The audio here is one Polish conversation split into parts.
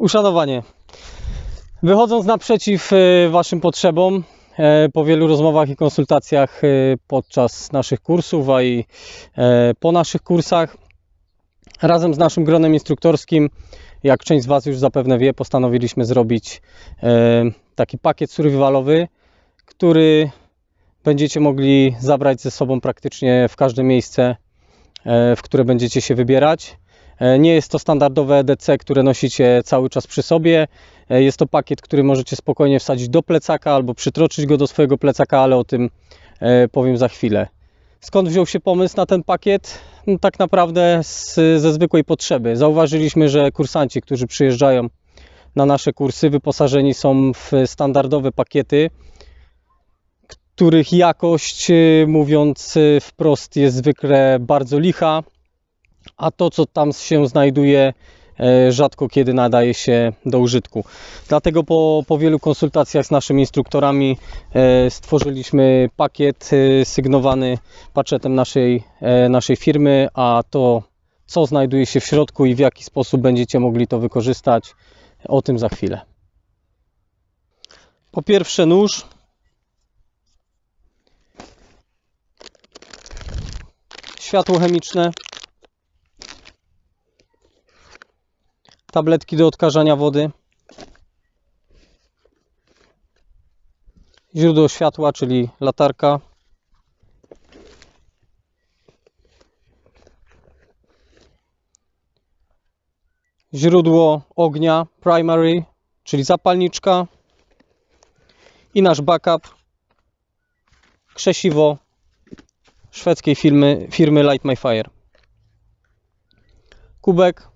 Uszanowanie. Wychodząc naprzeciw Waszym potrzebom, po wielu rozmowach i konsultacjach podczas naszych kursów, a i po naszych kursach, razem z naszym gronem instruktorskim, jak część z Was już zapewne wie, postanowiliśmy zrobić taki pakiet survivalowy, który będziecie mogli zabrać ze sobą praktycznie w każde miejsce, w które będziecie się wybierać. Nie jest to standardowe EDC, które nosicie cały czas przy sobie. Jest to pakiet, który możecie spokojnie wsadzić do plecaka albo przytroczyć go do swojego plecaka, ale o tym powiem za chwilę. Skąd wziął się pomysł na ten pakiet? No, tak naprawdę ze zwykłej potrzeby. Zauważyliśmy, że kursanci, którzy przyjeżdżają na nasze kursy, wyposażeni są w standardowe pakiety, których jakość, mówiąc wprost, jest zwykle bardzo licha, a to, co tam się znajduje, rzadko kiedy nadaje się do użytku. Dlatego po wielu konsultacjach z naszymi instruktorami stworzyliśmy pakiet sygnowany patchetem naszej firmy, a to, co znajduje się w środku i w jaki sposób będziecie mogli to wykorzystać, o tym za chwilę. Po pierwsze nóż. Światło chemiczne. Tabletki do odkażania wody. Źródło światła, czyli latarka. Źródło ognia, primary, czyli zapalniczka. I nasz backup, krzesiwo szwedzkiej firmy Light My Fire. Kubek,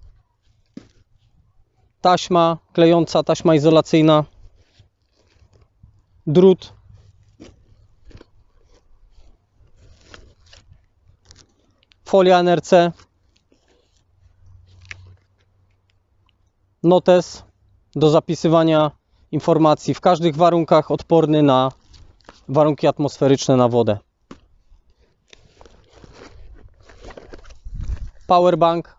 taśma klejąca, taśma izolacyjna, drut, folia NRC, notes do zapisywania informacji w każdych warunkach, odporny na warunki atmosferyczne, na wodę. Powerbank,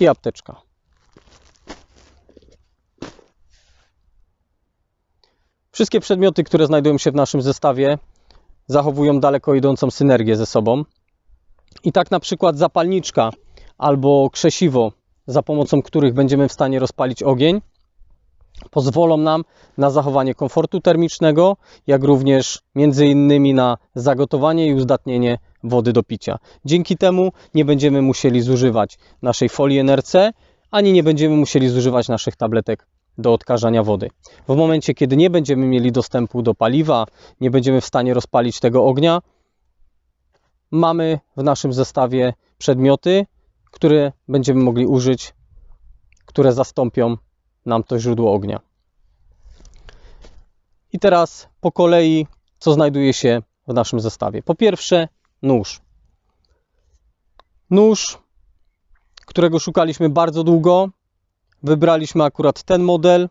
i apteczka. Wszystkie przedmioty, które znajdują się w naszym zestawie, zachowują daleko idącą synergię ze sobą. I tak na przykład zapalniczka albo krzesiwo, za pomocą których będziemy w stanie rozpalić ogień, pozwolą nam na zachowanie komfortu termicznego, jak również między innymi na zagotowanie i uzdatnienie wody do picia. Dzięki temu nie będziemy musieli zużywać naszej folii NRC, ani nie będziemy musieli zużywać naszych tabletek do odkażania wody. W momencie, kiedy nie będziemy mieli dostępu do paliwa, nie będziemy w stanie rozpalić tego ognia, mamy w naszym zestawie przedmioty, które będziemy mogli użyć, które zastąpią nam to źródło ognia. I teraz po kolei, co znajduje się w naszym zestawie. Po pierwsze, nóż. Nóż, którego szukaliśmy bardzo długo. Wybraliśmy akurat ten model.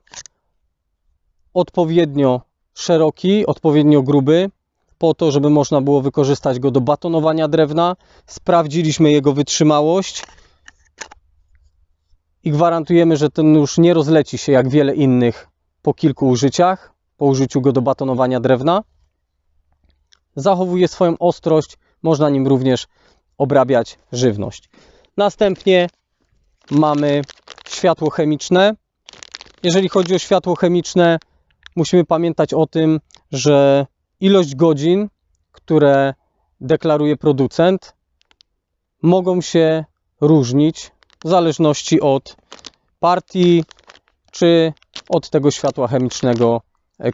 Odpowiednio szeroki, odpowiednio gruby, po to, żeby można było wykorzystać go do batonowania drewna. Sprawdziliśmy jego wytrzymałość i gwarantujemy, że ten nóż nie rozleci się jak wiele innych po kilku użyciach, po użyciu go do batonowania drewna. Zachowuje swoją ostrość, można nim również obrabiać żywność. Następnie mamy światło chemiczne. Jeżeli chodzi o światło chemiczne, musimy pamiętać o tym, że ilość godzin, które deklaruje producent, mogą się różnić w zależności od partii czy od tego światła chemicznego,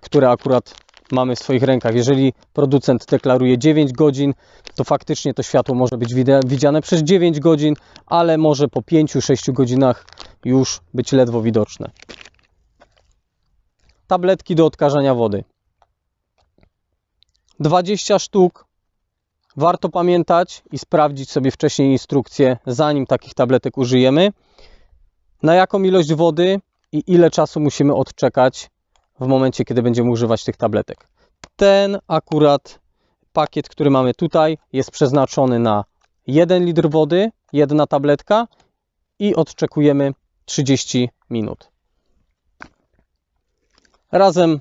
które akurat mamy w swoich rękach. Jeżeli producent deklaruje 9 godzin, to faktycznie to światło może być widziane przez 9 godzin, ale może po 5-6 godzinach już być ledwo widoczne. Tabletki do odkażania wody. 20 sztuk. Warto pamiętać i sprawdzić sobie wcześniej instrukcję, zanim takich tabletek użyjemy, na jaką ilość wody i ile czasu musimy odczekać w momencie, kiedy będziemy używać tych tabletek. Ten akurat pakiet, który mamy tutaj, jest przeznaczony na 1 litr wody, 1 tabletka i odczekujemy 30 minut. Razem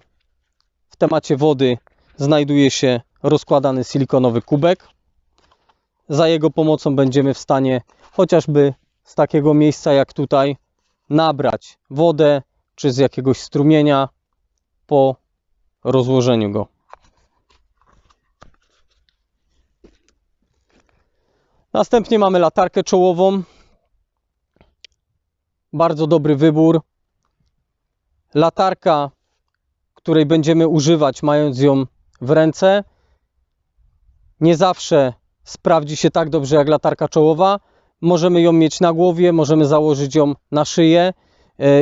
w temacie wody znajduje się rozkładany silikonowy kubek. Za jego pomocą będziemy w stanie chociażby z takiego miejsca jak tutaj nabrać wodę, czy z jakiegoś strumienia po rozłożeniu go. Następnie mamy latarkę czołową. Bardzo dobry wybór. Latarka, której będziemy używać, mając ją w ręce, nie zawsze sprawdzi się tak dobrze jak latarka czołowa. Możemy ją mieć na głowie, możemy założyć ją na szyję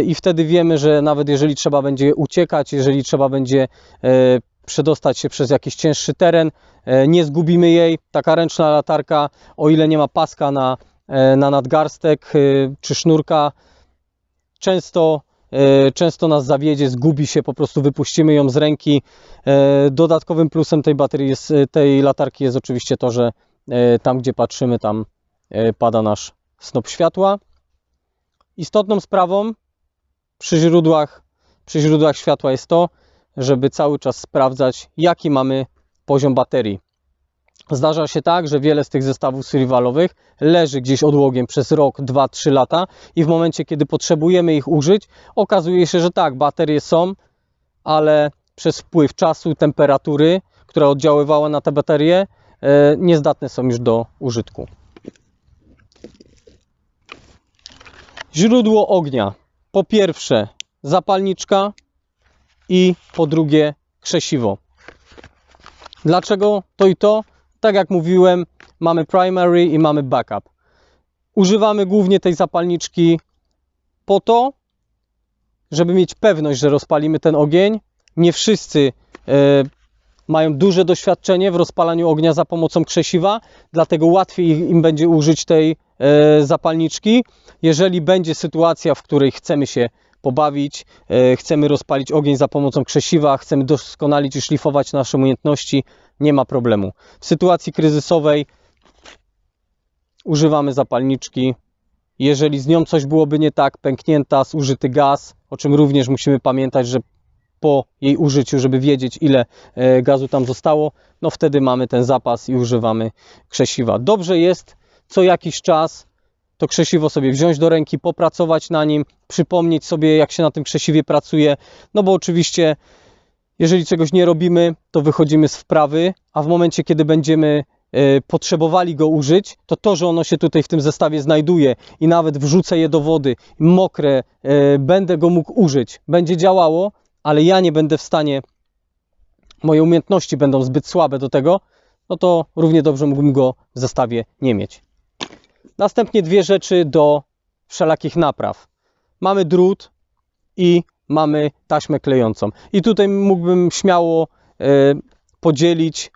i wtedy wiemy, że nawet jeżeli trzeba będzie uciekać, jeżeli trzeba będzie przedostać się przez jakiś cięższy teren, nie zgubimy jej. Taka ręczna latarka, o ile nie ma paska na nadgarstek czy sznurka, często nas zawiedzie, zgubi się, po prostu wypuścimy ją z ręki. Dodatkowym plusem tej latarki jest oczywiście to, że tam gdzie patrzymy, tam pada nasz snop światła. Istotną sprawą przy źródłach światła jest to, żeby cały czas sprawdzać, jaki mamy poziom baterii. Zdarza się tak, że wiele z tych zestawów survivalowych leży gdzieś odłogiem przez rok, 2, 3 lata i w momencie, kiedy potrzebujemy ich użyć, okazuje się, że tak, baterie są, ale przez wpływ czasu, temperatury, która oddziaływała na te baterie, niezdatne są już do użytku. Źródło ognia. Po pierwsze zapalniczka i po drugie krzesiwo. Dlaczego to i to? Tak jak mówiłem, mamy primary i mamy backup. Używamy głównie tej zapalniczki po to, żeby mieć pewność, że rozpalimy ten ogień. Nie wszyscy mają duże doświadczenie w rozpalaniu ognia za pomocą krzesiwa, dlatego łatwiej im będzie użyć tej zapalniczki. Jeżeli będzie sytuacja, w której chcemy się pobawić, chcemy rozpalić ogień za pomocą krzesiwa, chcemy doskonalić i szlifować nasze umiejętności, nie ma problemu. W sytuacji kryzysowej używamy zapalniczki. Jeżeli z nią coś byłoby nie tak, pęknięta, zużyty gaz, o czym również musimy pamiętać, że po jej użyciu, żeby wiedzieć, ile gazu tam zostało, no wtedy mamy ten zapas i używamy krzesiwa. Dobrze jest co jakiś czas to krzesiwo sobie wziąć do ręki, popracować na nim, przypomnieć sobie, jak się na tym krzesiwie pracuje, no bo oczywiście jeżeli czegoś nie robimy, to wychodzimy z wprawy, a w momencie, kiedy będziemy potrzebowali go użyć, to, że ono się tutaj w tym zestawie znajduje i nawet wrzucę je do wody, mokre, będę go mógł użyć, będzie działało, ale ja nie będę w stanie, moje umiejętności będą zbyt słabe do tego, no to równie dobrze mógłbym go w zestawie nie mieć. Następnie dwie rzeczy do wszelakich napraw. Mamy drut i mamy taśmę klejącą. I tutaj mógłbym śmiało podzielić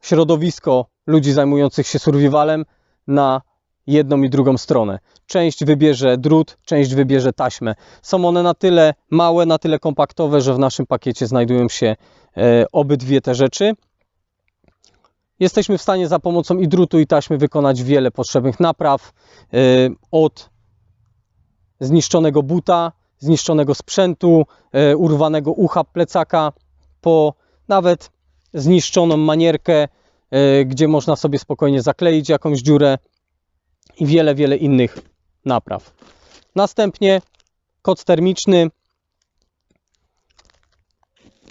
środowisko ludzi zajmujących się survivalem na jedną i drugą stronę. Część wybierze drut, część wybierze taśmę. Są one na tyle małe, na tyle kompaktowe, że w naszym pakiecie znajdują się obydwie te rzeczy. Jesteśmy w stanie za pomocą i drutu, i taśmy wykonać wiele potrzebnych napraw. Od zniszczonego buta, zniszczonego sprzętu, urwanego ucha plecaka, po nawet zniszczoną manierkę, gdzie można sobie spokojnie zakleić jakąś dziurę i wiele innych napraw. Następnie koc termiczny.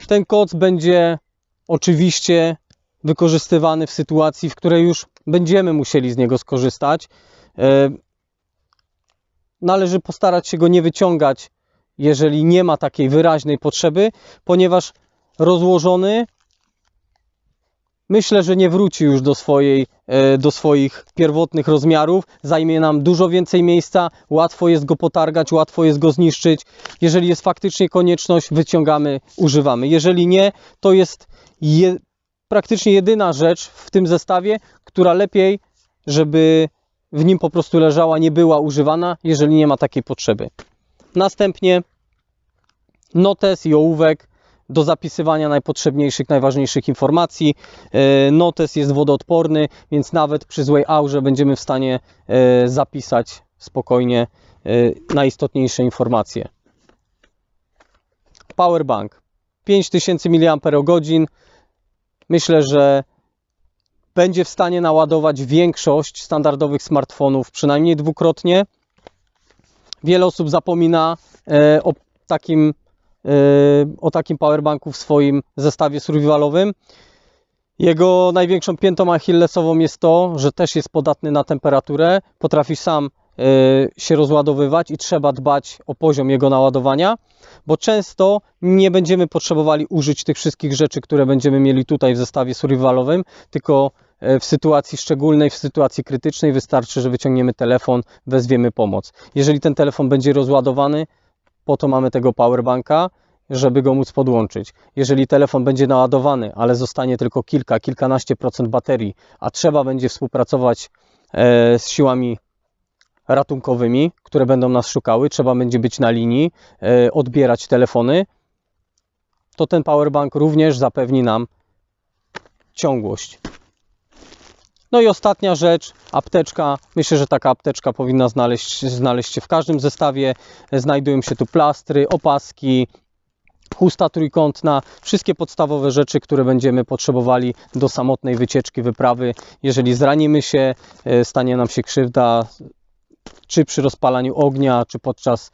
Ten koc będzie oczywiście wykorzystywany w sytuacji, w której już będziemy musieli z niego skorzystać. Należy postarać się go nie wyciągać, jeżeli nie ma takiej wyraźnej potrzeby, ponieważ rozłożony myślę, że nie wróci już do swoich pierwotnych rozmiarów. Zajmie nam dużo więcej miejsca, łatwo jest go potargać, łatwo jest go zniszczyć. Jeżeli jest faktycznie konieczność, wyciągamy, używamy. Jeżeli nie, to jest praktycznie jedyna rzecz w tym zestawie, która lepiej, żeby w nim po prostu leżała, nie była używana, jeżeli nie ma takiej potrzeby. Następnie notes i ołówek do zapisywania najpotrzebniejszych, najważniejszych informacji. Notes jest wodoodporny, więc nawet przy złej aurze będziemy w stanie zapisać spokojnie najistotniejsze informacje. Powerbank 5000 mAh. Myślę, że będzie w stanie naładować większość standardowych smartfonów przynajmniej dwukrotnie. Wiele osób zapomina o takim powerbanku w swoim zestawie survivalowym. Jego największą piętą achillesową jest to, że też jest podatny na temperaturę, potrafi sam się rozładowywać i trzeba dbać o poziom jego naładowania, bo często nie będziemy potrzebowali użyć tych wszystkich rzeczy, które będziemy mieli tutaj w zestawie survivalowym, tylko w sytuacji szczególnej, w sytuacji krytycznej wystarczy, że wyciągniemy telefon, wezwiemy pomoc. Jeżeli ten telefon będzie rozładowany, po to mamy tego powerbanka, żeby go móc podłączyć. Jeżeli telefon będzie naładowany, ale zostanie tylko kilkanaście procent baterii, a trzeba będzie współpracować z siłami ratunkowymi, które będą nas szukały, trzeba będzie być na linii, odbierać telefony, to ten powerbank również zapewni nam ciągłość. No i ostatnia rzecz, apteczka. Myślę, że taka apteczka powinna znaleźć się w każdym zestawie. Znajdują się tu plastry, opaski, chusta trójkątna, wszystkie podstawowe rzeczy, które będziemy potrzebowali do samotnej wycieczki, wyprawy. Jeżeli zranimy się, stanie nam się krzywda, czy przy rozpalaniu ognia, czy podczas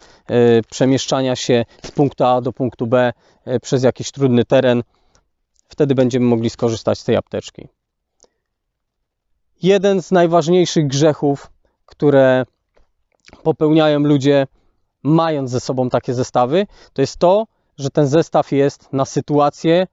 przemieszczania się z punktu A do punktu B przez jakiś trudny teren, wtedy będziemy mogli skorzystać z tej apteczki. Jeden z najważniejszych grzechów, które popełniają ludzie, mając ze sobą takie zestawy, to jest to, że ten zestaw jest na sytuację,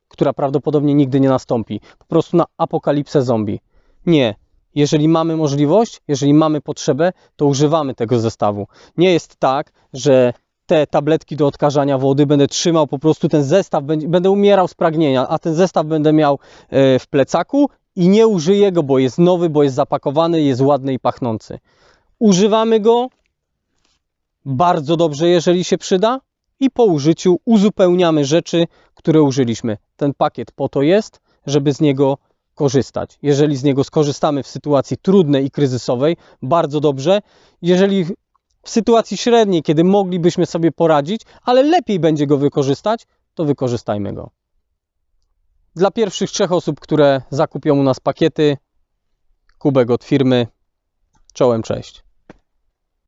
która prawdopodobnie nigdy nie nastąpi. Po prostu na apokalipsę zombie. Nie. Jeżeli mamy możliwość, jeżeli mamy potrzebę, to używamy tego zestawu. Nie jest tak, że te tabletki do odkażania wody będę trzymał, po prostu ten zestaw, będę umierał z pragnienia, a ten zestaw będę miał w plecaku i nie użyję go, bo jest nowy, bo jest zapakowany, jest ładny i pachnący. Używamy go bardzo dobrze, jeżeli się przyda, i po użyciu uzupełniamy rzeczy, które użyliśmy. Ten pakiet po to jest, żeby z niego korzystać. Jeżeli z niego skorzystamy w sytuacji trudnej i kryzysowej, bardzo dobrze. Jeżeli w sytuacji średniej, kiedy moglibyśmy sobie poradzić, ale lepiej będzie go wykorzystać, to wykorzystajmy go. Dla pierwszych 3 osób, które zakupią u nas pakiety, kubek od firmy. Czołem, cześć.